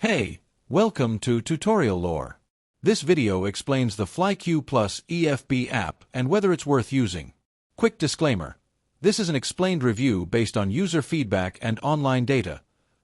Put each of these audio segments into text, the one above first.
Hey, welcome to Tutorial Lore. This video explains the FlyQ EFB app and whether it's worth using. Quick disclaimer. This is an explained review based on user feedback and online data,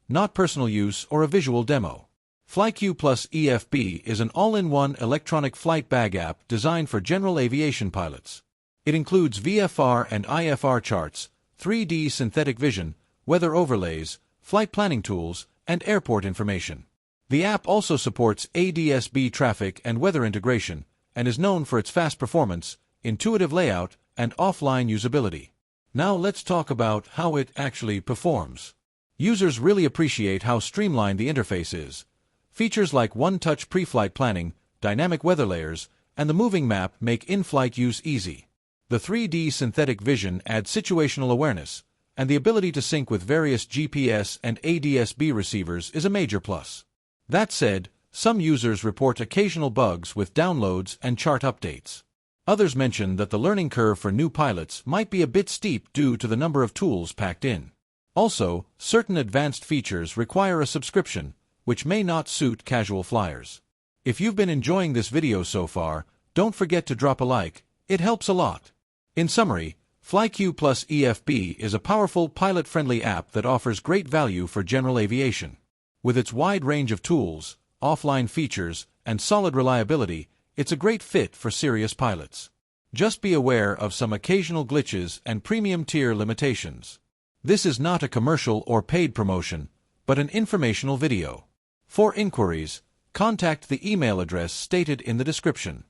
not personal use or a visual demo. FlyQ EFB is an all-in-one electronic flight bag app designed for general aviation pilots. It includes VFR and IFR charts, 3D synthetic vision, weather overlays, flight planning tools, and airport information. The app also supports ADS-B traffic and weather integration, and is known for its fast performance, intuitive layout, and offline usability. Now let's talk about how it actually performs. Users really appreciate how streamlined the interface is. Features like one-touch pre-flight planning, dynamic weather layers, and the moving map make in-flight use easy. The 3D synthetic vision adds situational awareness, and the ability to sync with various GPS and ADS-B receivers is a major plus. That said, some users report occasional bugs with downloads and chart updates. Others mention that the learning curve for new pilots might be a bit steep due to the number of tools packed in. Also, certain advanced features require a subscription, which may not suit casual flyers. If you've been enjoying this video so far, don't forget to drop a like, it helps a lot. In summary, FlyQ EFB is a powerful pilot-friendly app that offers great value for general aviation. With its wide range of tools, offline features, and solid reliability, it's a great fit for serious pilots. Just be aware of some occasional glitches and premium tier limitations. This is not a commercial or paid promotion, but an informational video. For inquiries, contact the email address stated in the description.